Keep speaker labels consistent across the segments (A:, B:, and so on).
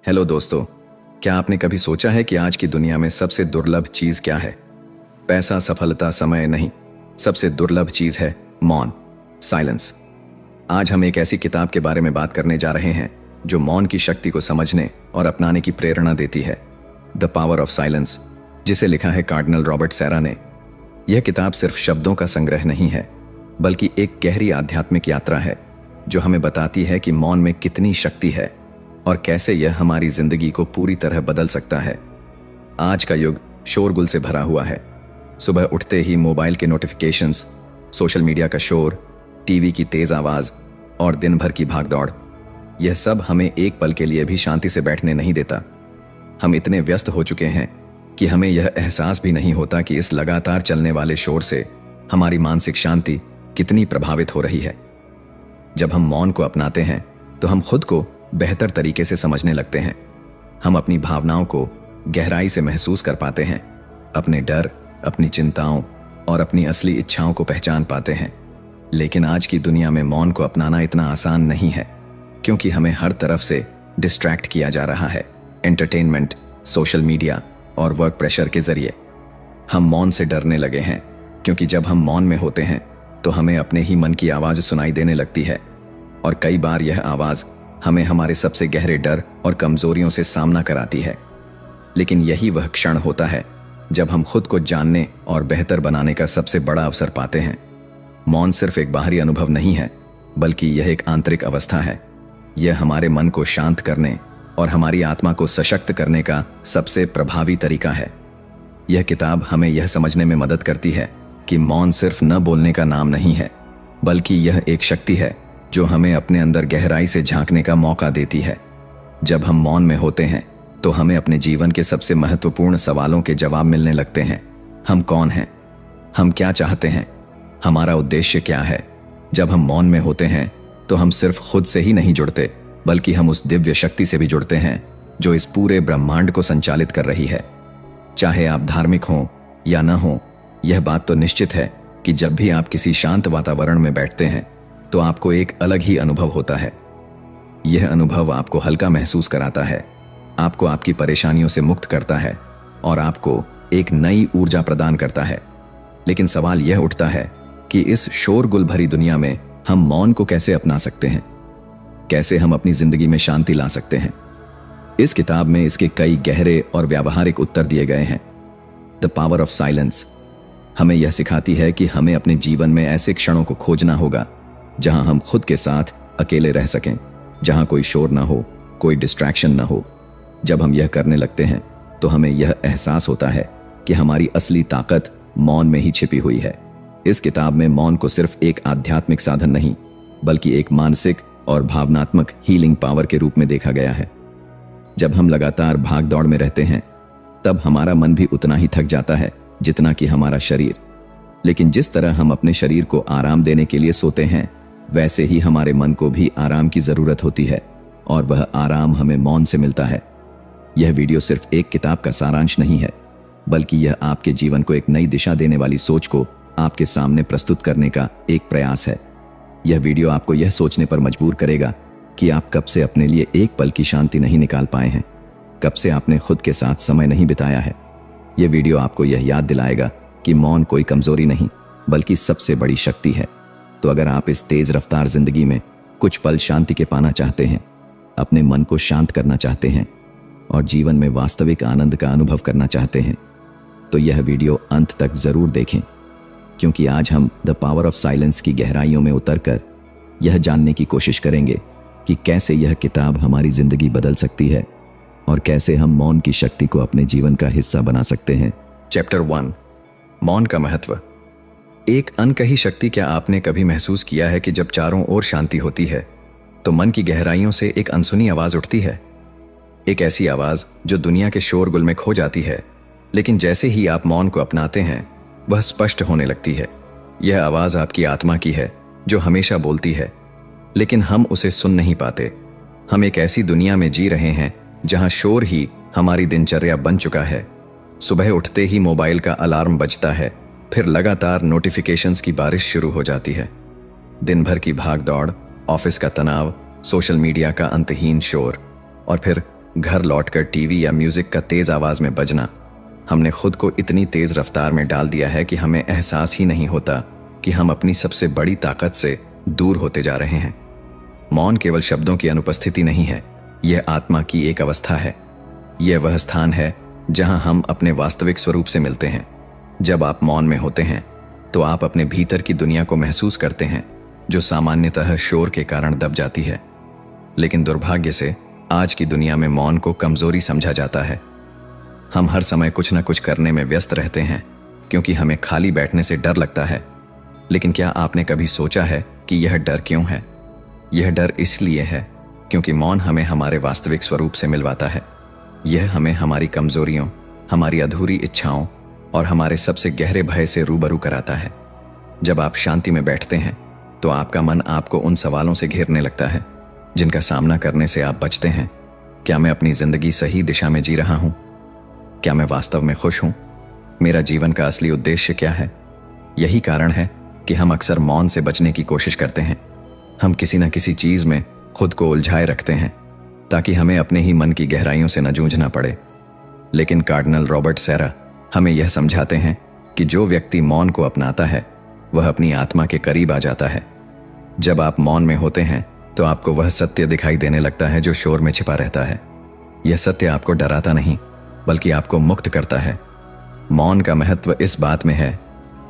A: Hello दोस्तों, क्या आपने कभी सोचा है कि आज की दुनिया में सबसे दुर्लभ चीज क्या है? पैसा, सफलता, समय नहीं। सबसे दुर्लभ चीज है मौन, साइलेंस। आज हम एक ऐसी किताब के बारे में बात करने जा रहे हैं जो मौन की शक्ति को समझने और अपनाने की प्रेरणा देती है। द पावर ऑफ साइलेंस, जिसे लिखा है कार्डिनल रॉबर्ट सेरा ने। यह किताब सिर्फ शब्दों का संग्रह नहीं है, बल्कि एक गहरी आध्यात्मिक यात्रा है जो हमें बताती है कि मौन में कितनी शक्ति है और कैसे यह हमारी जिंदगी को पूरी तरह बदल सकता है। आज का युग शोरगुल से भरा हुआ है। सुबह उठते ही मोबाइल के नोटिफिकेशंस, सोशल मीडिया का शोर, टीवी की तेज आवाज और दिन भर की भागदौड़, यह सब हमें एक पल के लिए भी शांति से बैठने नहीं देता। हम इतने व्यस्त हो चुके हैं कि हमें यह एहसास भी नहीं होता कि इस लगातार चलने वाले शोर से हमारी मानसिक शांति कितनी प्रभावित हो रही है। जब हम मौन को अपनाते हैं तो हम खुद को बेहतर तरीके से समझने लगते हैं। हम अपनी भावनाओं को गहराई से महसूस कर पाते हैं, अपने डर, अपनी चिंताओं और अपनी असली इच्छाओं को पहचान पाते हैं। लेकिन आज की दुनिया में मौन को अपनाना इतना आसान नहीं है, क्योंकि हमें हर तरफ से डिस्ट्रैक्ट किया जा रहा है। एंटरटेनमेंट, सोशल मीडिया और वर्क प्रेशर के जरिए हम मौन से डरने लगे हैं, क्योंकि जब हम मौन में होते हैं तो हमें अपने ही मन की आवाज सुनाई देने लगती है और कई बार यह आवाज हमें हमारे सबसे गहरे डर और कमजोरियों से सामना कराती है। लेकिन यही वह क्षण होता है जब हम खुद को जानने और बेहतर बनाने का सबसे बड़ा अवसर पाते हैं। मौन सिर्फ एक बाहरी अनुभव नहीं है, बल्कि यह एक आंतरिक अवस्था है। यह हमारे मन को शांत करने और हमारी आत्मा को सशक्त करने का सबसे प्रभावी तरीका है। यह किताब हमें यह समझने में मदद करती है कि मौन सिर्फ न बोलने का नाम नहीं है, बल्कि यह एक शक्ति है जो हमें अपने अंदर गहराई से झांकने का मौका देती है। जब हम मौन में होते हैं तो हमें अपने जीवन के सबसे महत्वपूर्ण सवालों के जवाब मिलने लगते हैं। हम कौन हैं? हम क्या चाहते हैं? हमारा उद्देश्य क्या है? जब हम मौन में होते हैं तो हम सिर्फ खुद से ही नहीं जुड़ते, बल्कि हम उस दिव्य शक्ति से भी जुड़ते हैं जो इस पूरे ब्रह्मांड को संचालित कर रही है। चाहे आप धार्मिक हों या न हों, यह बात तो निश्चित है कि जब भी आप किसी शांत वातावरण में बैठते हैं तो आपको एक अलग ही अनुभव होता है। यह अनुभव आपको हल्का महसूस कराता है, आपको आपकी परेशानियों से मुक्त करता है और आपको एक नई ऊर्जा प्रदान करता है। लेकिन सवाल यह उठता है कि इस शोरगुल भरी दुनिया में हम मौन को कैसे अपना सकते हैं? कैसे हम अपनी जिंदगी में शांति ला सकते हैं? इस किताब में इसके कई गहरे और व्यावहारिक उत्तर दिए गए हैं। द पावर ऑफ साइलेंस हमें यह सिखाती है कि हमें अपने जीवन में ऐसे क्षणों को खोजना होगा जहां हम खुद के साथ अकेले रह सकें, जहां कोई शोर ना हो, कोई डिस्ट्रैक्शन ना हो। जब हम यह करने लगते हैं तो हमें यह एहसास होता है कि हमारी असली ताकत मौन में ही छिपी हुई है। इस किताब में मौन को सिर्फ एक आध्यात्मिक साधन नहीं, बल्कि एक मानसिक और भावनात्मक हीलिंग पावर के रूप में देखा गया है। जब हम लगातार भाग दौड़ में रहते हैं तब हमारा मन भी उतना ही थक जाता है जितना कि हमारा शरीर। लेकिन जिस तरह हम अपने शरीर को आराम देने के लिए सोते हैं, वैसे ही हमारे मन को भी आराम की जरूरत होती है, और वह आराम हमें मौन से मिलता है। यह वीडियो सिर्फ एक किताब का सारांश नहीं है, बल्कि यह आपके जीवन को एक नई दिशा देने वाली सोच को आपके सामने प्रस्तुत करने का एक प्रयास है। यह वीडियो आपको यह सोचने पर मजबूर करेगा कि आप कब से अपने लिए एक पल की शांति नहीं निकाल पाए हैं, कब से आपने खुद के साथ समय नहीं बिताया है। यह वीडियो आपको यह याद दिलाएगा कि मौन कोई कमजोरी नहीं, बल्कि सबसे बड़ी शक्ति है। तो अगर आप इस तेज रफ्तार जिंदगी में कुछ पल शांति के पाना चाहते हैं, अपने मन को शांत करना चाहते हैं और जीवन में वास्तविक आनंद का अनुभव करना चाहते हैं, तो यह वीडियो अंत तक जरूर देखें, क्योंकि आज हम द पावर ऑफ साइलेंस की गहराइयों में उतरकर यह जानने की कोशिश करेंगे कि कैसे यह किताब हमारी जिंदगी बदल सकती है और कैसे हम मौन की शक्ति को अपने जीवन का हिस्सा बना सकते हैं। चैप्टर 1, मौन का महत्व। एक अनकही शक्ति। क्या आपने कभी महसूस किया है कि जब चारों ओर शांति होती है तो मन की गहराइयों से एक अनसुनी आवाज उठती है? एक ऐसी आवाज जो दुनिया के शोरगुल में खो जाती है, लेकिन जैसे ही आप मौन को अपनाते हैं वह स्पष्ट होने लगती है। यह आवाज आपकी आत्मा की है जो हमेशा बोलती है, लेकिन हम उसे सुन नहीं पाते। हम एक ऐसी दुनिया में जी रहे हैं जहां शोर ही हमारी दिनचर्या बन चुका है। सुबह उठते ही मोबाइल का अलार्म बजता है, फिर लगातार नोटिफिकेशंस की बारिश शुरू हो जाती है। दिन भर की भाग दौड़, ऑफिस का तनाव, सोशल मीडिया का अंतहीन शोर और फिर घर लौटकर टीवी या म्यूजिक का तेज आवाज में बजना, हमने खुद को इतनी तेज रफ्तार में डाल दिया है कि हमें एहसास ही नहीं होता कि हम अपनी सबसे बड़ी ताकत से दूर होते जा रहे हैं। मौन केवल शब्दों की अनुपस्थिति नहीं है, यह आत्मा की एक अवस्था है। यह वह स्थान है जहां हम अपने वास्तविक स्वरूप से मिलते हैं। जब आप मौन में होते हैं तो आप अपने भीतर की दुनिया को महसूस करते हैं, जो सामान्यतः शोर के कारण दब जाती है। लेकिन दुर्भाग्य से आज की दुनिया में मौन को कमजोरी समझा जाता है। हम हर समय कुछ न कुछ करने में व्यस्त रहते हैं क्योंकि हमें खाली बैठने से डर लगता है। लेकिन क्या आपने कभी सोचा है कि यह डर क्यों है? यह डर इसलिए है क्योंकि मौन हमें हमारे वास्तविक स्वरूप से मिलवाता है। यह हमें हमारी कमजोरियों, हमारी अधूरी इच्छाओं और हमारे सबसे गहरे भय से रूबरू कराता है। जब आप शांति में बैठते हैं तो आपका मन आपको उन सवालों से घेरने लगता है जिनका सामना करने से आप बचते हैं। क्या मैं अपनी जिंदगी सही दिशा में जी रहा हूं? क्या मैं वास्तव में खुश हूं? मेरा जीवन का असली उद्देश्य क्या है? यही कारण है कि हम अक्सर मौन से बचने की कोशिश करते हैं। हम किसी न किसी चीज में खुद को उलझाए रखते हैं ताकि हमें अपने ही मन की गहराइयों से न जूझना पड़े। लेकिन कार्डिनल रॉबर्ट सेरा हमें यह समझाते हैं कि जो व्यक्ति मौन को अपनाता है वह अपनी आत्मा के करीब आ जाता है। जब आप मौन में होते हैं तो आपको वह सत्य दिखाई देने लगता है जो शोर में छिपा रहता है। यह सत्य आपको डराता नहीं बल्कि आपको मुक्त करता है। मौन का महत्व इस बात में है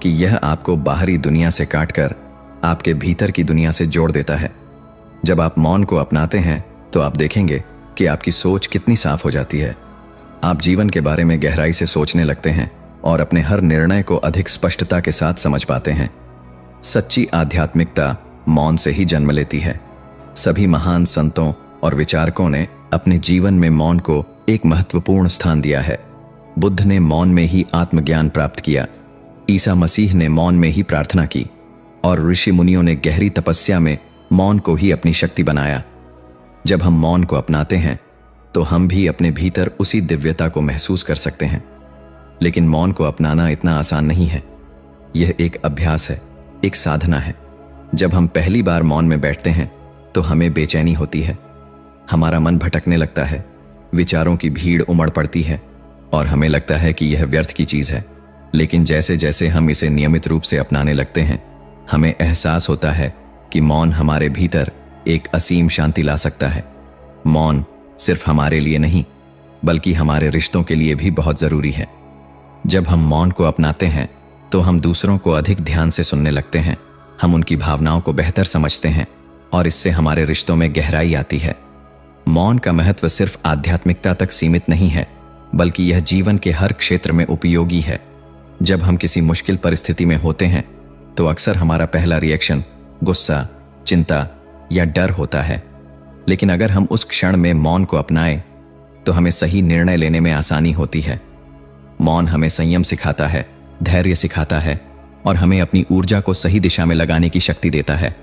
A: कि यह आपको बाहरी दुनिया से काटकर आपके भीतर की दुनिया से जोड़ देता है। जब आप मौन को अपनाते हैं तो आप देखेंगे कि आपकी सोच कितनी साफ हो जाती है। आप जीवन के बारे में गहराई से सोचने लगते हैं और अपने हर निर्णय को अधिक स्पष्टता के साथ समझ पाते हैं। सच्ची आध्यात्मिकता मौन से ही जन्म लेती है। सभी महान संतों और विचारकों ने अपने जीवन में मौन को एक महत्वपूर्ण स्थान दिया है। बुद्ध ने मौन में ही आत्मज्ञान प्राप्त किया, ईसा मसीह ने मौन में ही प्रार्थना की और ऋषि मुनियों ने गहरी तपस्या में मौन को ही अपनी शक्ति बनाया। जब हम मौन को अपनाते हैं तो हम भी अपने भीतर उसी दिव्यता को महसूस कर सकते हैं। लेकिन मौन को अपनाना इतना आसान नहीं है। यह एक अभ्यास है, एक साधना है। जब हम पहली बार मौन में बैठते हैं तो हमें बेचैनी होती है, हमारा मन भटकने लगता है, विचारों की भीड़ उमड़ पड़ती है और हमें लगता है कि यह व्यर्थ की चीज है। लेकिन जैसे जैसे हम इसे नियमित रूप से अपनाने लगते हैं, हमें एहसास होता है कि मौन हमारे भीतर एक असीम शांति ला सकता है। मौन सिर्फ हमारे लिए नहीं बल्कि हमारे रिश्तों के लिए भी बहुत जरूरी है। जब हम मौन को अपनाते हैं तो हम दूसरों को अधिक ध्यान से सुनने लगते हैं, हम उनकी भावनाओं को बेहतर समझते हैं और इससे हमारे रिश्तों में गहराई आती है। मौन का महत्व सिर्फ आध्यात्मिकता तक सीमित नहीं है बल्कि यह जीवन के हर क्षेत्र में उपयोगी है। जब हम किसी मुश्किल परिस्थिति में होते हैं तो अक्सर हमारा पहला रिएक्शन गुस्सा, चिंता या डर होता है। लेकिन अगर हम उस क्षण में मौन को अपनाएं तो हमें सही निर्णय लेने में आसानी होती है। मौन हमें संयम सिखाता है, धैर्य सिखाता है और हमें अपनी ऊर्जा को सही दिशा में लगाने की शक्ति देता है।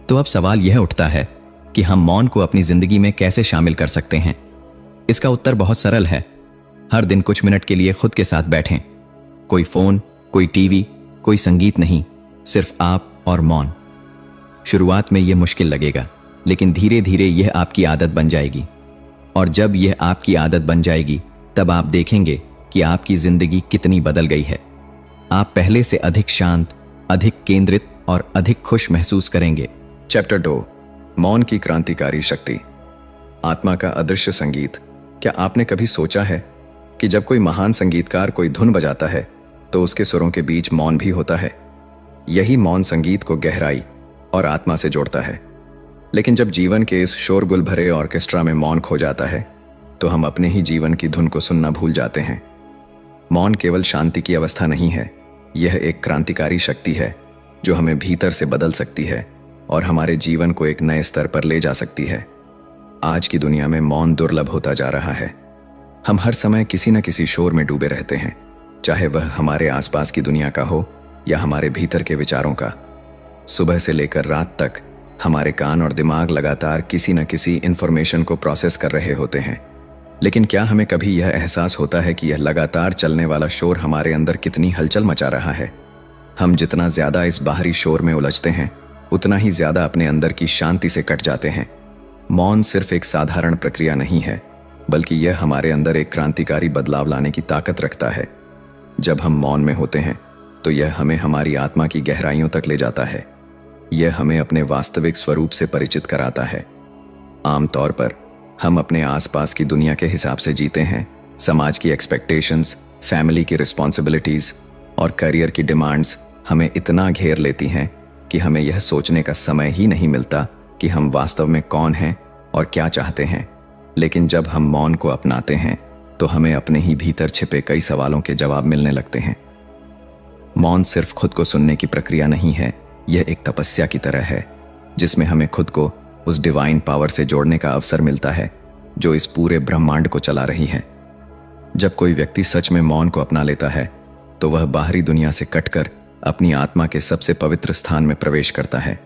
A: तो अब सवाल यह उठता है कि हम मौन को अपनी जिंदगी में कैसे शामिल कर सकते हैं। इसका उत्तर बहुत सरल है। हर दिन कुछ मिनट के लिए खुद के साथ बैठें। कोई फोन, कोई टीवी, कोई संगीत नहीं, सिर्फ आप और मौन। शुरुआत में यह मुश्किल लगेगा लेकिन धीरे धीरे यह आपकी आदत बन जाएगी और जब यह आपकी आदत बन जाएगी तब आप देखेंगे कि आपकी जिंदगी कितनी बदल गई है। आप पहले से अधिक शांत, अधिक केंद्रित और अधिक खुश महसूस करेंगे। चैप्टर 2, मौन की क्रांतिकारी शक्ति। आत्मा का अदृश्य संगीत। क्या आपने कभी सोचा है कि जब कोई महान संगीतकार कोई धुन बजाता है तो उसके सुरों के बीच मौन भी होता है? यही मौन संगीत को गहराई और आत्मा से जोड़ता है। लेकिन जब जीवन के इस शोरगुल भरे ऑर्केस्ट्रा में मौन खो जाता है तो हम अपने ही जीवन की धुन को सुनना भूल जाते हैं। मौन केवल शांति की अवस्था नहीं है, यह एक क्रांतिकारी शक्ति है जो हमें भीतर से बदल सकती है और हमारे जीवन को एक नए स्तर पर ले जा सकती है। आज की दुनिया में मौन दुर्लभ होता जा रहा है। हम हर समय किसी न किसी शोर में डूबे रहते हैं, चाहे वह हमारे आसपास की दुनिया का हो या हमारे भीतर के विचारों का। सुबह से लेकर रात तक हमारे कान और दिमाग लगातार किसी न किसी इंफॉर्मेशन को प्रोसेस कर रहे होते हैं। लेकिन क्या हमें कभी यह एहसास होता है कि यह लगातार चलने वाला शोर हमारे अंदर कितनी हलचल मचा रहा है? हम जितना ज्यादा इस बाहरी शोर में उलझते हैं उतना ही ज्यादा अपने अंदर की शांति से कट जाते हैं। मौन सिर्फ एक साधारण प्रक्रिया नहीं है, बल्कि यह हमारे अंदर एक क्रांतिकारी बदलाव लाने की ताकत रखता है। जब हम मौन में होते हैं तो यह हमें हमारी आत्मा की गहराइयों तक ले जाता है। यह हमें अपने वास्तविक स्वरूप से परिचित कराता है। आमतौर पर हम अपने आसपास की दुनिया के हिसाब से जीते हैं। समाज की एक्सपेक्टेशंस, फैमिली की रिस्पॉन्सिबिलिटीज और करियर की डिमांड्स हमें इतना घेर लेती हैं कि हमें यह सोचने का समय ही नहीं मिलता कि हम वास्तव में कौन हैं और क्या चाहते हैं। लेकिन जब हम मौन को अपनाते हैं तो हमें अपने ही भीतर छिपे कई सवालों के जवाब मिलने लगते हैं। मौन सिर्फ खुद को सुनने की प्रक्रिया नहीं है, यह एक तपस्या की तरह है जिसमें हमें खुद को उस डिवाइन पावर से जोड़ने का अवसर मिलता है जो इस पूरे ब्रह्मांड को चला रही है। जब कोई व्यक्ति सच में मौन को अपना लेता है तो वह बाहरी दुनिया से कटकर अपनी आत्मा के सबसे पवित्र स्थान में प्रवेश करता है।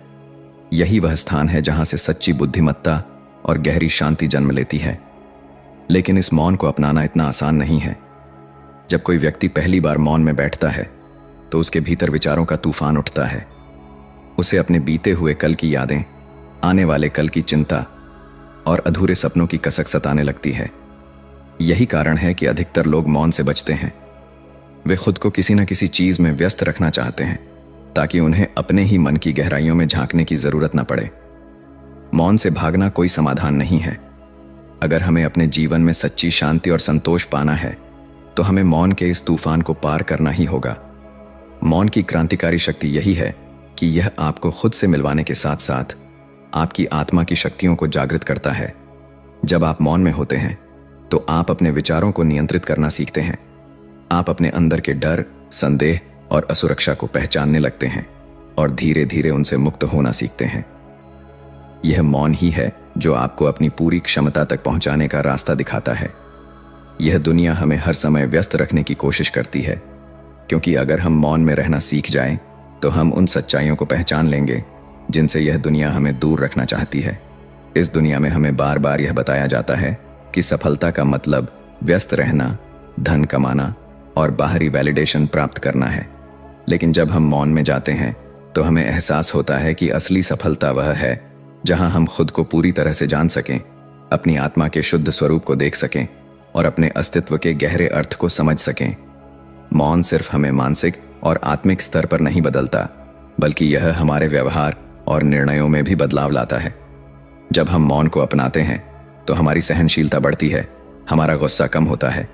A: यही वह स्थान है जहां से सच्ची बुद्धिमत्ता और गहरी शांति जन्म लेती है। लेकिन इस मौन को अपनाना इतना आसान नहीं है। जब कोई व्यक्ति पहली बार मौन में बैठता है तो उसके भीतर विचारों का तूफान उठता है। उसे अपने बीते हुए कल की यादें, आने वाले कल की चिंता और अधूरे सपनों की कसक सताने लगती है। यही कारण है कि अधिकतर लोग मौन से बचते हैं। वे खुद को किसी न किसी चीज में व्यस्त रखना चाहते हैं ताकि उन्हें अपने ही मन की गहराइयों में झांकने की जरूरत न पड़े। मौन से भागना कोई समाधान नहीं है। अगर हमें अपने जीवन में सच्ची शांति और संतोष पाना है तो हमें मौन के इस तूफान को पार करना ही होगा। मौन की क्रांतिकारी शक्ति यही है कि यह आपको खुद से मिलवाने के साथ साथ आपकी आत्मा की शक्तियों को जागृत करता है। जब आप मौन में होते हैं तो आप अपने विचारों को नियंत्रित करना सीखते हैं। आप अपने अंदर के डर, संदेह और असुरक्षा को पहचानने लगते हैं और धीरे धीरे उनसे मुक्त होना सीखते हैं। यह मौन ही है जो आपको अपनी पूरी क्षमता तक पहुंचाने का रास्ता दिखाता है। यह दुनिया हमें हर समय व्यस्त रखने की कोशिश करती है, क्योंकि अगर हम मौन में रहना सीख जाएं तो हम उन सच्चाइयों को पहचान लेंगे जिनसे यह दुनिया हमें दूर रखना चाहती है। इस दुनिया में हमें बार बार यह बताया जाता है कि सफलता का मतलब व्यस्त रहना, धन कमाना और बाहरी वैलिडेशन प्राप्त करना है। लेकिन जब हम मौन में जाते हैं तो हमें एहसास होता है कि असली सफलता वह है जहां हम खुद को पूरी तरह से जान सकें, अपनी आत्मा के शुद्ध स्वरूप को देख सकें और अपने अस्तित्व के गहरे अर्थ को समझ सकें। मौन सिर्फ हमें मानसिक और आत्मिक स्तर पर नहीं बदलता, बल्कि यह हमारे व्यवहार और निर्णयों में भी बदलाव लाता है। जब हम मौन को अपनाते हैं तो हमारी सहनशीलता बढ़ती है, हमारा गुस्सा कम होता है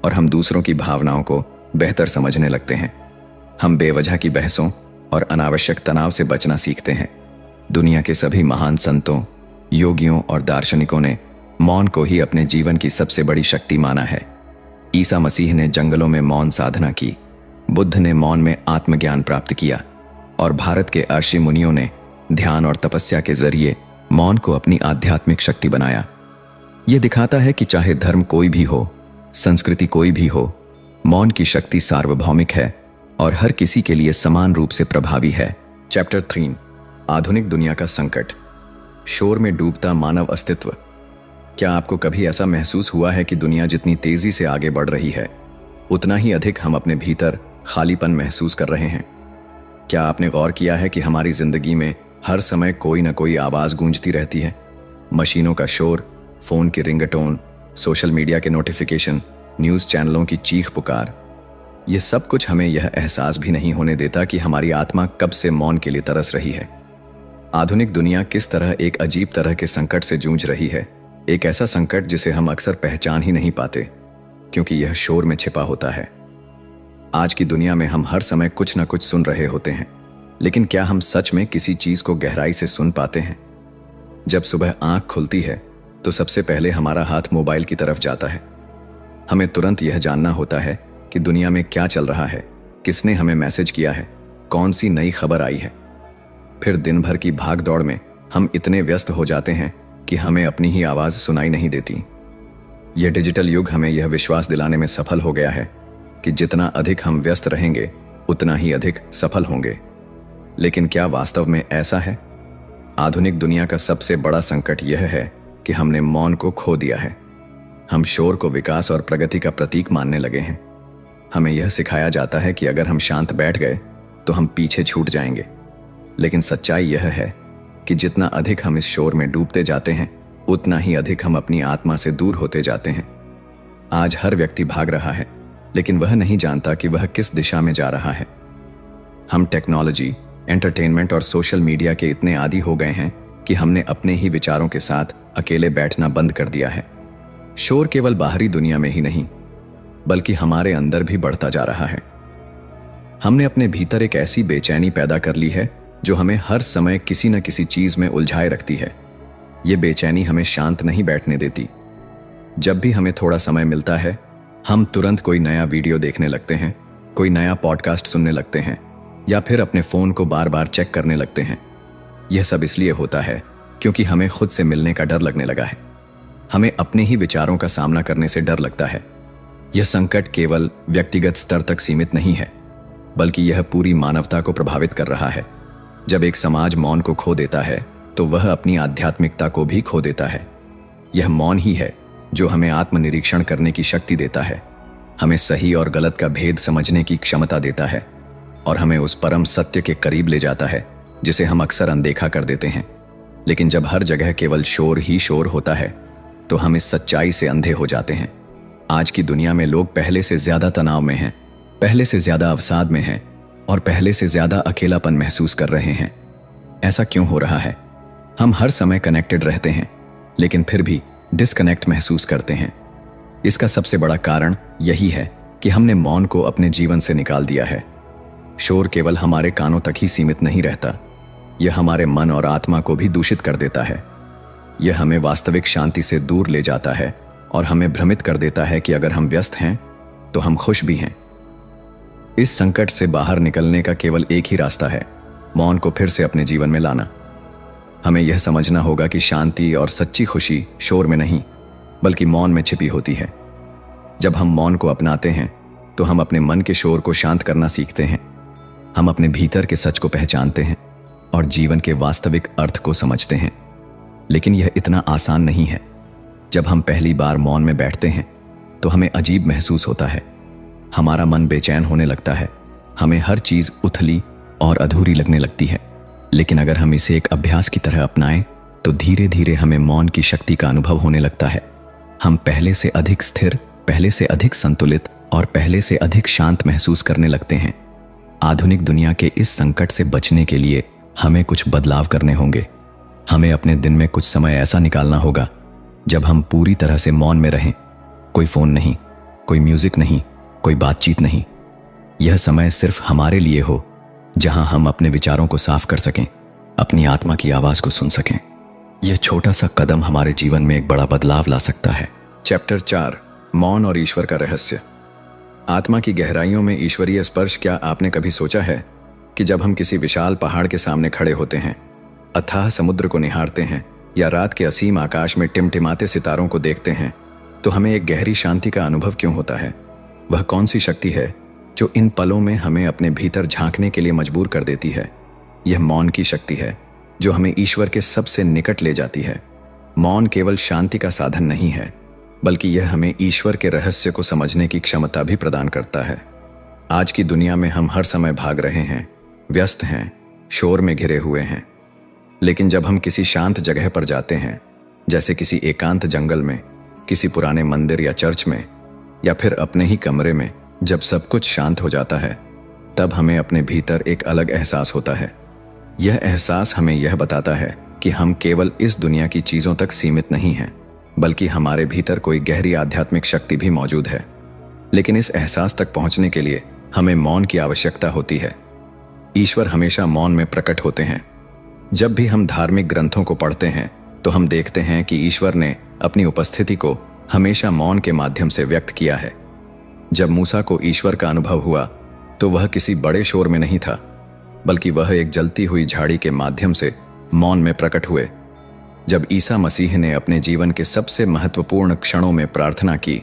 A: और हम दूसरों की भावनाओं को बेहतर समझने लगते हैं। हम बेवजह की बहसों और अनावश्यक तनाव से बचना सीखते हैं। दुनिया के सभी महान संतों, योगियों और दार्शनिकों ने मौन को ही अपने जीवन की सबसे बड़ी शक्ति माना है। ईसा मसीह ने जंगलों में मौन साधना की, बुद्ध ने मौन में आत्मज्ञान प्राप्त किया और भारत के ऋषि मुनियों ने ध्यान और तपस्या के जरिए मौन को अपनी आध्यात्मिक शक्ति बनाया। यह दिखाता है कि चाहे धर्म कोई भी हो, संस्कृति कोई भी हो, मौन की शक्ति सार्वभौमिक है और हर किसी के लिए समान रूप से प्रभावी है। चैप्टर 3, आधुनिक दुनिया का संकट। शोर में डूबता मानव अस्तित्व। क्या आपको कभी ऐसा महसूस हुआ है कि दुनिया जितनी तेजी से आगे बढ़ रही है, उतना ही अधिक हम अपने भीतर खालीपन महसूस कर रहे हैं? क्या आपने गौर किया है कि हमारी जिंदगी में हर समय कोई न कोई आवाज गूंजती रहती है? मशीनों का शोर, फोन की रिंगटोन, सोशल मीडिया के नोटिफिकेशन, न्यूज चैनलों की चीख पुकार। यह सब कुछ हमें यह एहसास भी नहीं होने देता कि हमारी आत्मा कब से मौन के लिए तरस रही है। आधुनिक दुनिया किस तरह एक अजीब तरह के संकट से जूझ रही है, एक ऐसा संकट जिसे हम अक्सर पहचान ही नहीं पाते क्योंकि यह शोर में छिपा होता है। आज की दुनिया में हम हर समय कुछ न कुछ सुन रहे होते हैं, लेकिन क्या हम सच में किसी चीज को गहराई से सुन पाते हैं? जब सुबह आंख खुलती है तो सबसे पहले हमारा हाथ मोबाइल की तरफ जाता है। हमें तुरंत यह जानना होता है कि दुनिया में क्या चल रहा है, किसने हमें मैसेज किया है, कौन सी नई खबर आई है। फिर दिन भर की भाग दौड़ में हम इतने व्यस्त हो जाते हैं कि हमें अपनी ही आवाज सुनाई नहीं देती। यह डिजिटल युग हमें यह विश्वास दिलाने में सफल हो गया है कि जितना अधिक हम व्यस्त रहेंगे उतना ही अधिक सफल होंगे। लेकिन क्या वास्तव में ऐसा है? आधुनिक दुनिया का सबसे बड़ा संकट यह है कि हमने मौन को खो दिया है। हम शोर को विकास और प्रगति का प्रतीक मानने लगे हैं। हमें यह सिखाया जाता है कि अगर हम शांत बैठ गए तो हम पीछे छूट जाएंगे। लेकिन सच्चाई यह है कि जितना अधिक हम इस शोर में डूबते जाते हैं, उतना ही अधिक हम अपनी आत्मा से दूर होते जाते हैं। आज हर व्यक्ति भाग रहा है, लेकिन वह नहीं जानता कि वह किस दिशा में जा रहा है। हम टेक्नोलॉजी, एंटरटेनमेंट और सोशल मीडिया के इतने आदी हो गए हैं कि हमने अपने ही विचारों के साथ अकेले बैठना बंद कर दिया है। शोर केवल बाहरी दुनिया में ही नहीं, बल्कि हमारे अंदर भी बढ़ता जा रहा है। हमने अपने भीतर एक ऐसी बेचैनी पैदा कर ली है जो हमें हर समय किसी न किसी चीज में उलझाए रखती है। ये बेचैनी हमें शांत नहीं बैठने देती। जब भी हमें थोड़ा समय मिलता है, हम तुरंत कोई नया वीडियो देखने लगते हैं, कोई नया पॉडकास्ट सुनने लगते हैं, या फिर अपने फोन को बार बार चेक करने लगते हैं। यह सब इसलिए होता है क्योंकि हमें खुद से मिलने का डर लगने लगा है। हमें अपने ही विचारों का सामना करने से डर लगता है। यह संकट केवल व्यक्तिगत स्तर तक सीमित नहीं है, बल्कि यह पूरी मानवता को प्रभावित कर रहा है। जब एक समाज मौन को खो देता है, तो वह अपनी आध्यात्मिकता को भी खो देता है। यह मौन ही है जो हमें आत्मनिरीक्षण करने की शक्ति देता है, हमें सही और गलत का भेद समझने की क्षमता देता है, और हमें उस परम सत्य के करीब ले जाता है जिसे हम अक्सर अनदेखा कर देते हैं। लेकिन जब हर जगह केवल शोर ही शोर होता है, तो हम इस सच्चाई से अंधे हो जाते हैं। आज की दुनिया में लोग पहले से ज्यादा तनाव में हैं, पहले से ज्यादा अवसाद में हैं, और पहले से ज्यादा अकेलापन महसूस कर रहे हैं। ऐसा क्यों हो रहा है? हम हर समय कनेक्टेड रहते हैं, लेकिन फिर भी डिस्कनेक्ट महसूस करते हैं। इसका सबसे बड़ा कारण यही है कि हमने मौन को अपने जीवन से निकाल दिया है। शोर केवल हमारे कानों तक ही सीमित नहीं रहता, यह हमारे मन और आत्मा को भी दूषित कर देता है। यह हमें वास्तविक शांति से दूर ले जाता है और हमें भ्रमित कर देता है कि अगर हम व्यस्त हैं तो हम खुश भी हैं। इस संकट से बाहर निकलने का केवल एक ही रास्ता है, मौन को फिर से अपने जीवन में लाना। हमें यह समझना होगा कि शांति और सच्ची खुशी शोर में नहीं, बल्कि मौन में छिपी होती है। जब हम मौन को अपनाते हैं, तो हम अपने मन के शोर को शांत करना सीखते हैं। हम अपने भीतर के सच को पहचानते हैं और जीवन के वास्तविक अर्थ को समझते हैं। लेकिन यह इतना आसान नहीं है। जब हम पहली बार मौन में बैठते हैं, तो हमें अजीब महसूस होता है। हमारा मन बेचैन होने लगता है, हमें हर चीज उथली और अधूरी लगने लगती है। लेकिन अगर हम इसे एक अभ्यास की तरह अपनाएं, तो धीरे धीरे हमें मौन की शक्ति का अनुभव होने लगता है। हम पहले से अधिक स्थिर, पहले से अधिक संतुलित और पहले से अधिक शांत महसूस करने लगते हैं। आधुनिक दुनिया के इस संकट से बचने के लिए हमें कुछ बदलाव करने होंगे। हमें अपने दिन में कुछ समय ऐसा निकालना होगा जब हम पूरी तरह से मौन में रहें। कोई फोन नहीं, कोई म्यूजिक नहीं, कोई बातचीत नहीं। यह समय सिर्फ हमारे लिए हो, जहां हम अपने विचारों को साफ कर सकें, अपनी आत्मा की आवाज को सुन सकें। यह छोटा सा कदम हमारे जीवन में एक बड़ा बदलाव ला सकता है। चैप्टर 4, मौन और ईश्वर का रहस्य। आत्मा की गहराइयों में ईश्वरीय स्पर्श। क्या आपने कभी सोचा है कि जब हम किसी विशाल पहाड़ के सामने खड़े होते हैं, अथाह समुद्र को निहारते हैं, या रात के असीम आकाश में टिमटिमाते सितारों को देखते हैं, तो हमें एक गहरी शांति का अनुभव क्यों होता है? वह कौन सी शक्ति है जो इन पलों में हमें अपने भीतर झांकने के लिए मजबूर कर देती है? यह मौन की शक्ति है जो हमें ईश्वर के सबसे निकट ले जाती है। मौन केवल शांति का साधन नहीं है, बल्कि यह हमें ईश्वर के रहस्य को समझने की क्षमता भी प्रदान करता है। आज की दुनिया में हम हर समय भाग रहे हैं, व्यस्त हैं, शोर में घिरे हुए हैं। लेकिन जब हम किसी शांत जगह पर जाते हैं, जैसे किसी एकांत जंगल में, किसी पुराने मंदिर या चर्च में, या फिर अपने ही कमरे में, जब सब कुछ शांत हो जाता है, तब हमें अपने भीतर एक अलग एहसास होता है। यह एहसास हमें यह बताता है कि हम केवल इस दुनिया की चीजों तक सीमित नहीं हैं, बल्कि हमारे भीतर कोई गहरी आध्यात्मिक शक्ति भी मौजूद है। लेकिन इस एहसास तक पहुंचने के लिए हमें मौन की आवश्यकता होती है। ईश्वर हमेशा मौन में प्रकट होते हैं। जब भी हम धार्मिक ग्रंथों को पढ़ते हैं, तो हम देखते हैं कि ईश्वर ने अपनी उपस्थिति को हमेशा मौन के माध्यम से व्यक्त किया है। जब मूसा को ईश्वर का अनुभव हुआ, तो वह किसी बड़े शोर में नहीं था, बल्कि वह एक जलती हुई झाड़ी के माध्यम से मौन में प्रकट हुए। जब ईसा मसीह ने अपने जीवन के सबसे महत्वपूर्ण क्षणों में प्रार्थना की,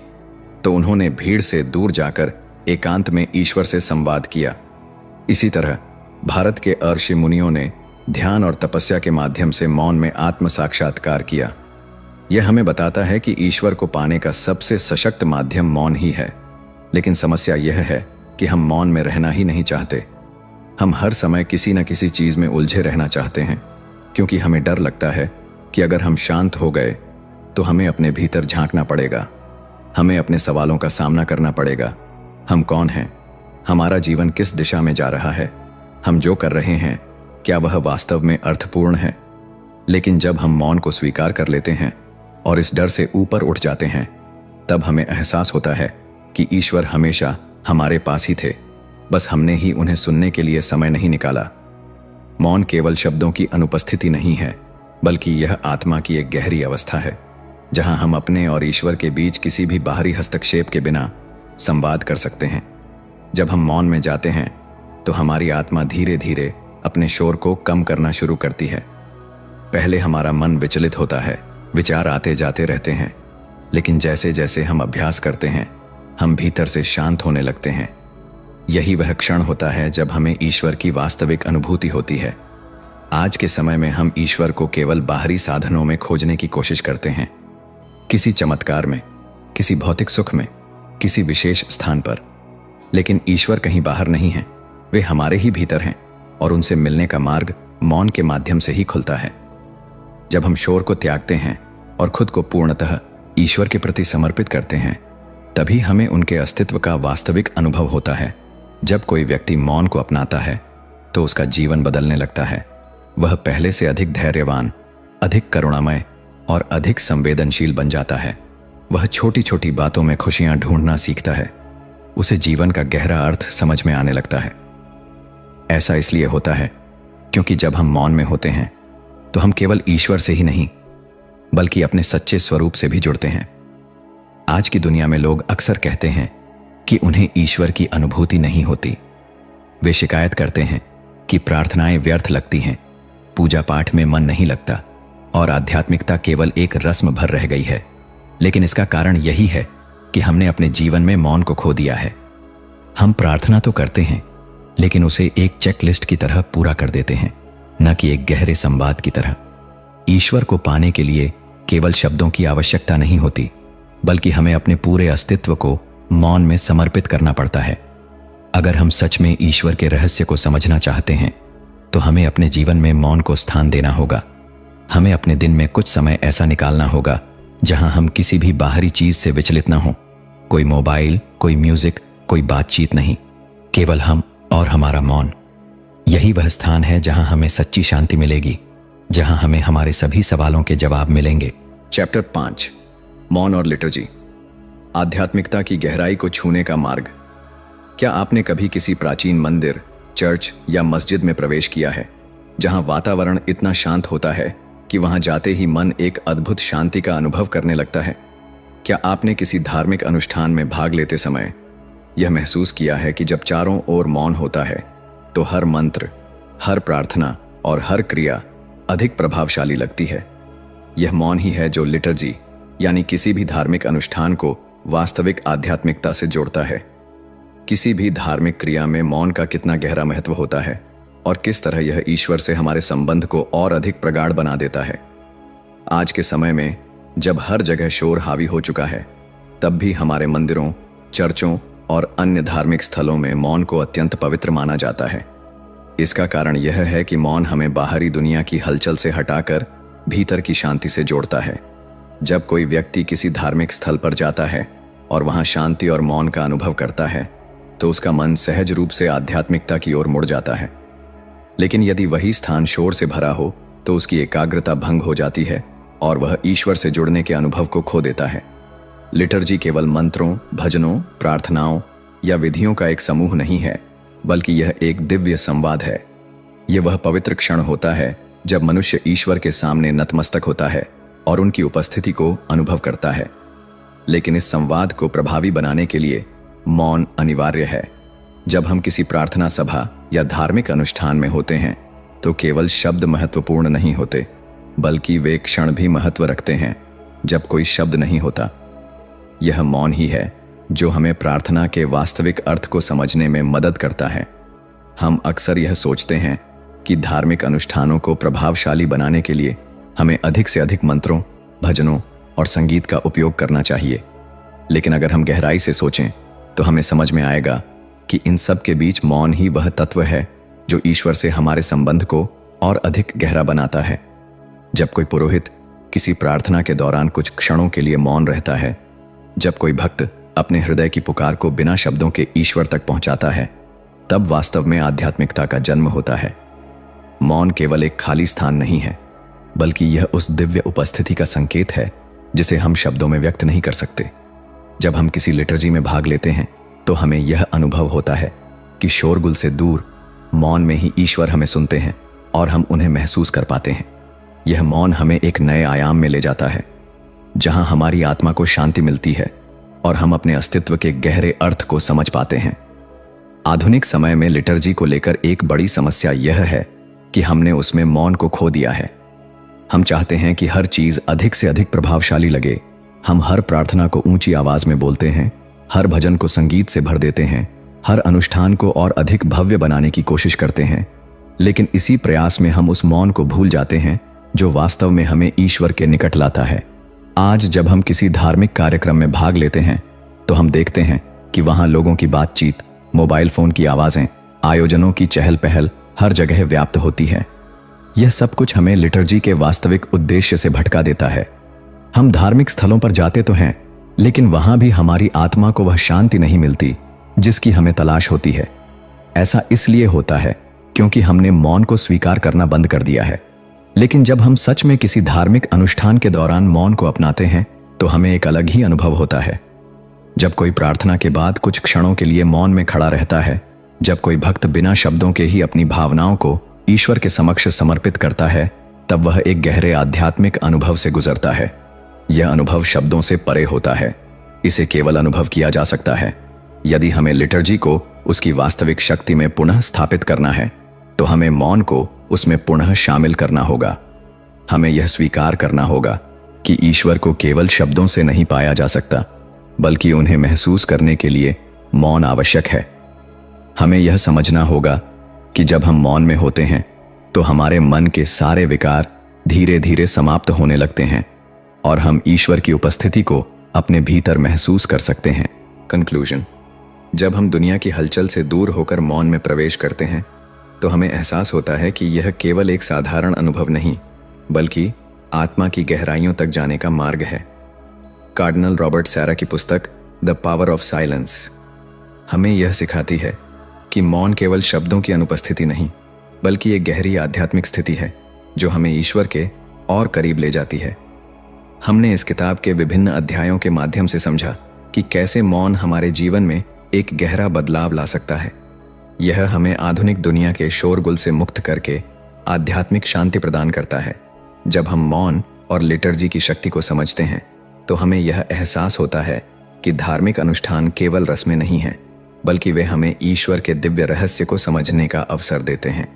A: तो उन्होंने भीड़ से दूर जाकर एकांत में ईश्वर से संवाद किया। इसी तरह भारत के ऋषि मुनियों ने ध्यान और तपस्या के माध्यम से मौन में आत्म साक्षात्कार किया। यह हमें बताता है कि ईश्वर को पाने का सबसे सशक्त माध्यम मौन ही है। लेकिन समस्या यह है कि हम मौन में रहना ही नहीं चाहते। हम हर समय किसी न किसी चीज में उलझे रहना चाहते हैं, क्योंकि हमें डर लगता है कि अगर हम शांत हो गए तो हमें अपने भीतर झांकना पड़ेगा। हमें अपने सवालों का सामना करना पड़ेगा। हम कौन हैं? हमारा जीवन किस दिशा में जा रहा है? हम जो कर रहे हैं क्या वह वास्तव में अर्थपूर्ण है? लेकिन जब हम मौन को स्वीकार कर लेते हैं और इस डर से ऊपर उठ जाते हैं, तब हमें एहसास होता है कि ईश्वर हमेशा हमारे पास ही थे, बस हमने ही उन्हें सुनने के लिए समय नहीं निकाला। मौन केवल शब्दों की अनुपस्थिति नहीं है, बल्कि यह आत्मा की एक गहरी अवस्था है, जहां हम अपने और ईश्वर के बीच किसी भी बाहरी हस्तक्षेप के बिना संवाद कर सकते हैं। जब हम मौन में जाते हैं तो हमारी आत्मा धीरे धीरे अपने शोर को कम करना शुरू करती है। पहले हमारा मन विचलित होता है, विचार आते जाते रहते हैं, लेकिन जैसे जैसे हम अभ्यास करते हैं हम भीतर से शांत होने लगते हैं। यही वह क्षण होता है जब हमें ईश्वर की वास्तविक अनुभूति होती है। आज के समय में हम ईश्वर को केवल बाहरी साधनों में खोजने की कोशिश करते हैं, किसी चमत्कार में, किसी भौतिक सुख में, किसी विशेष स्थान पर। लेकिन ईश्वर कहीं बाहर नहीं है, वे हमारे ही भीतर हैं और उनसे मिलने का मार्ग मौन के माध्यम से ही खुलता है। जब हम शोर को त्यागते हैं और खुद को पूर्णतः ईश्वर के प्रति समर्पित करते हैं, तभी हमें उनके अस्तित्व का वास्तविक अनुभव होता है। जब कोई व्यक्ति मौन को अपनाता है तो उसका जीवन बदलने लगता है। वह पहले से अधिक धैर्यवान, अधिक करुणामय और अधिक संवेदनशील बन जाता है। वह छोटी छोटी बातों में खुशियां ढूंढना सीखता है। उसे जीवन का गहरा अर्थ समझ में आने लगता है। ऐसा इसलिए होता है क्योंकि जब हम मौन में होते हैं तो हम केवल ईश्वर से ही नहीं, बल्कि अपने सच्चे स्वरूप से भी जुड़ते हैं। आज की दुनिया में लोग अक्सर कहते हैं कि उन्हें ईश्वर की अनुभूति नहीं होती। वे शिकायत करते हैं कि प्रार्थनाएं व्यर्थ लगती हैं, पूजा पाठ में मन नहीं लगता और आध्यात्मिकता केवल एक रस्म भर रह गई है। लेकिन इसका कारण यही है कि हमने अपने जीवन में मौन को खो दिया है। हम प्रार्थना तो करते हैं, लेकिन उसे एक चेकलिस्ट की तरह पूरा कर देते हैं, न कि एक गहरे संवाद की तरह। ईश्वर को पाने के लिए केवल शब्दों की आवश्यकता नहीं होती, बल्कि हमें अपने पूरे अस्तित्व को मौन में समर्पित करना पड़ता है। अगर हम सच में ईश्वर के रहस्य को समझना चाहते हैं तो हमें अपने जीवन में मौन को स्थान देना होगा। हमें अपने दिन में कुछ समय ऐसा निकालना होगा जहां हम किसी भी बाहरी चीज से विचलित न हो। कोई मोबाइल, कोई म्यूजिक, कोई बातचीत नहीं, केवल हम और हमारा मौन। यही वह स्थान है जहां हमें सच्ची शांति मिलेगी, जहां हमें हमारे सभी सवालों के जवाब मिलेंगे। चैप्टर 5, मौन और लिटर्जी, आध्यात्मिकता की गहराई को छूने का मार्ग। क्या आपने कभी किसी प्राचीन मंदिर, चर्च या मस्जिद में प्रवेश किया है जहां वातावरण इतना शांत होता है कि वहां जाते ही मन एक अद्भुत शांति का अनुभव करने लगता है? क्या आपने किसी धार्मिक अनुष्ठान में भाग लेते समय यह महसूस किया है कि जब चारों ओर मौन होता है तो हर मंत्र, हर प्रार्थना और हर क्रिया अधिक प्रभावशाली लगती है? यह मौन ही है जो लिटर्जी यानी किसी भी धार्मिक अनुष्ठान को वास्तविक आध्यात्मिकता से जोड़ता है। किसी भी धार्मिक क्रिया में मौन का कितना गहरा महत्व होता है और किस तरह यह ईश्वर से हमारे संबंध को और अधिक प्रगाढ़ बना देता है। आज के समय में जब हर जगह शोर हावी हो चुका है, तब भी हमारे मंदिरों, चर्चों और अन्य धार्मिक स्थलों में मौन को अत्यंत पवित्र माना जाता है। इसका कारण यह है कि मौन हमें बाहरी दुनिया की हलचल से हटाकर भीतर की शांति से जोड़ता है। जब कोई व्यक्ति किसी धार्मिक स्थल पर जाता है और वहां शांति और मौन का अनुभव करता है, तो उसका मन सहज रूप से आध्यात्मिकता की ओर मुड़ जाता है। लेकिन यदि वही स्थान शोर से भरा हो तो उसकी एकाग्रता भंग हो जाती है और वह ईश्वर से जुड़ने के अनुभव को खो देता है। लिटर्जी केवल मंत्रों, भजनों, प्रार्थनाओं या विधियों का एक समूह नहीं है, बल्कि यह एक दिव्य संवाद है। यह वह पवित्र क्षण होता है जब मनुष्य ईश्वर के सामने नतमस्तक होता है और उनकी उपस्थिति को अनुभव करता है। लेकिन इस संवाद को प्रभावी बनाने के लिए मौन अनिवार्य है। जब हम किसी प्रार्थना सभा या धार्मिक अनुष्ठान में होते हैं तो केवल शब्द महत्वपूर्ण नहीं होते, बल्कि वे क्षण भी महत्व रखते हैं जब कोई शब्द नहीं होता। यह मौन ही है जो हमें प्रार्थना के वास्तविक अर्थ को समझने में मदद करता है। हम अक्सर यह सोचते हैं कि धार्मिक अनुष्ठानों को प्रभावशाली बनाने के लिए हमें अधिक से अधिक मंत्रों, भजनों और संगीत का उपयोग करना चाहिए। लेकिन अगर हम गहराई से सोचें तो हमें समझ में आएगा कि इन सब के बीच मौन ही वह तत्व है जो ईश्वर से हमारे संबंध को और अधिक गहरा बनाता है। जब कोई पुरोहित किसी प्रार्थना के दौरान कुछ क्षणों के लिए मौन रहता है, जब कोई भक्त अपने हृदय की पुकार को बिना शब्दों के ईश्वर तक पहुंचाता है, तब वास्तव में आध्यात्मिकता का जन्म होता है। मौन केवल एक खाली स्थान नहीं है, बल्कि यह उस दिव्य उपस्थिति का संकेत है जिसे हम शब्दों में व्यक्त नहीं कर सकते। जब हम किसी लिटर्जी में भाग लेते हैं तो हमें यह अनुभव होता है कि शोरगुल से दूर मौन में ही ईश्वर हमें सुनते हैं और हम उन्हें महसूस कर पाते हैं। यह मौन हमें एक नए आयाम में ले जाता है, जहां हमारी आत्मा को शांति मिलती है और हम अपने अस्तित्व के गहरे अर्थ को समझ पाते हैं। आधुनिक समय में लिटर्जी को लेकर एक बड़ी समस्या यह है कि हमने उसमें मौन को खो दिया है। हम चाहते हैं कि हर चीज अधिक से अधिक प्रभावशाली लगे। हम हर प्रार्थना को ऊंची आवाज में बोलते हैं, हर भजन को संगीत से भर देते हैं, हर अनुष्ठान को और अधिक भव्य बनाने की कोशिश करते हैं। लेकिन इसी प्रयास में हम उस मौन को भूल जाते हैं जो वास्तव में हमें ईश्वर के निकट लाता है। आज जब हम किसी धार्मिक कार्यक्रम में भाग लेते हैं तो हम देखते हैं कि वहां लोगों की बातचीत, मोबाइल फोन की आवाजें, आयोजनों की चहल पहल हर जगह व्याप्त होती है। यह सब कुछ हमें लिटर्जी के वास्तविक उद्देश्य से भटका देता है। हम धार्मिक स्थलों पर जाते तो हैं, लेकिन वहां भी हमारी आत्मा को वह शांति नहीं मिलती जिसकी हमें तलाश होती है। ऐसा इसलिए होता है क्योंकि हमने मौन को स्वीकार करना बंद कर दिया है। लेकिन जब हम सच में किसी धार्मिक अनुष्ठान के दौरान मौन को अपनाते हैं तो हमें एक अलग ही अनुभव होता है। जब कोई प्रार्थना के बाद कुछ क्षणों के लिए मौन में खड़ा रहता है, जब कोई भक्त बिना शब्दों के ही अपनी भावनाओं को ईश्वर के समक्ष समर्पित करता है, तब वह एक गहरे आध्यात्मिक अनुभव से गुजरता है। यह अनुभव शब्दों से परे होता है। इसे केवल अनुभव किया जा सकता है। यदि हमें लिटर्जी को उसकी वास्तविक शक्ति में पुनः स्थापित करना है तो हमें मौन को उसमें पुनः शामिल करना होगा। हमें यह स्वीकार करना होगा कि ईश्वर को केवल शब्दों से नहीं पाया जा सकता, बल्कि उन्हें महसूस करने के लिए मौन आवश्यक है। हमें यह समझना होगा कि जब हम मौन में होते हैं तो हमारे मन के सारे विकार धीरे धीरे समाप्त होने लगते हैं और हम ईश्वर की उपस्थिति को अपने भीतर महसूस कर सकते हैं। कंक्लूजन: जब हम दुनिया की हलचल से दूर होकर मौन में प्रवेश करते हैं तो हमें एहसास होता है कि यह केवल एक साधारण अनुभव नहीं, बल्कि आत्मा की गहराइयों तक जाने का मार्ग है। कार्डिनल रॉबर्ट सैरा की पुस्तक द पावर ऑफ साइलेंस हमें यह सिखाती है कि मौन केवल शब्दों की अनुपस्थिति नहीं, बल्कि एक गहरी आध्यात्मिक स्थिति है जो हमें ईश्वर के और करीब ले जाती है। हमने इस किताब के विभिन्न अध्यायों के माध्यम से समझा कि कैसे मौन हमारे जीवन में एक गहरा बदलाव ला सकता है। यह हमें आधुनिक दुनिया के शोरगुल से मुक्त करके आध्यात्मिक शांति प्रदान करता है। जब हम मौन और लिटर्जी की शक्ति को समझते हैं तो हमें यह एहसास होता है कि धार्मिक अनुष्ठान केवल रस्में नहीं हैं, बल्कि वे हमें ईश्वर के दिव्य रहस्य को समझने का अवसर देते हैं।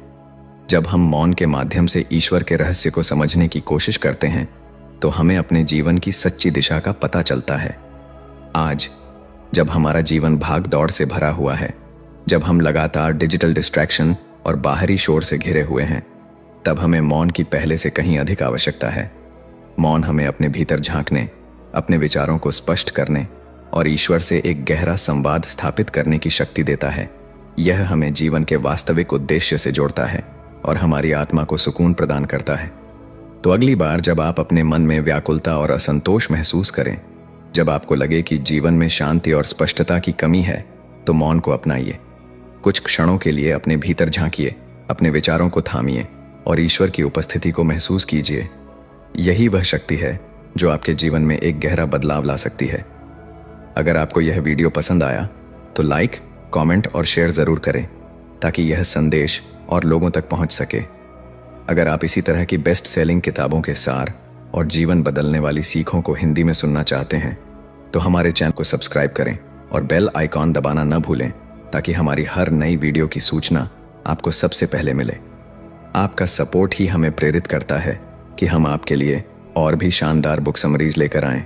A: जब हम मौन के माध्यम से ईश्वर के रहस्य को समझने की कोशिश करते हैं तो हमें अपने जीवन की सच्ची दिशा का पता चलता है। आज जब हमारा जीवन भाग दौड़ से भरा हुआ है, जब हम लगातार डिजिटल डिस्ट्रैक्शन और बाहरी शोर से घिरे हुए हैं, तब हमें मौन की पहले से कहीं अधिक आवश्यकता है। मौन हमें अपने भीतर झांकने, अपने विचारों को स्पष्ट करने और ईश्वर से एक गहरा संवाद स्थापित करने की शक्ति देता है। यह हमें जीवन के वास्तविक उद्देश्य से जोड़ता है और हमारी आत्मा को सुकून प्रदान करता है। तो अगली बार जब आप अपने मन में व्याकुलता और असंतोष महसूस करें, जब आपको लगे कि जीवन में शांति और स्पष्टता की कमी है, तो मौन को अपनाइए। कुछ क्षणों के लिए अपने भीतर झांकिए, अपने विचारों को थामिए और ईश्वर की उपस्थिति को महसूस कीजिए। यही वह शक्ति है जो आपके जीवन में एक गहरा बदलाव ला सकती है। अगर आपको यह वीडियो पसंद आया तो लाइक, कमेंट और शेयर ज़रूर करें ताकि यह संदेश और लोगों तक पहुंच सके। अगर आप इसी तरह की बेस्ट सेलिंग किताबों के सार और जीवन बदलने वाली सीखों को हिंदी में सुनना चाहते हैं तो हमारे चैनल को सब्सक्राइब करें और बेल आइकॉन दबाना न भूलें ताकि हमारी हर नई वीडियो की सूचना आपको सबसे पहले मिले। आपका सपोर्ट ही हमें प्रेरित करता है कि हम आपके लिए और भी शानदार बुक समरीज लेकर आएं।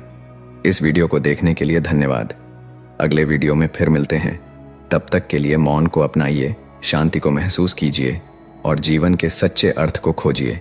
A: इस वीडियो को देखने के लिए धन्यवाद। अगले वीडियो में फिर मिलते हैं। तब तक के लिए मौन को अपनाइए, शांति को महसूस कीजिए और जीवन के सच्चे अर्थ को खोजिए।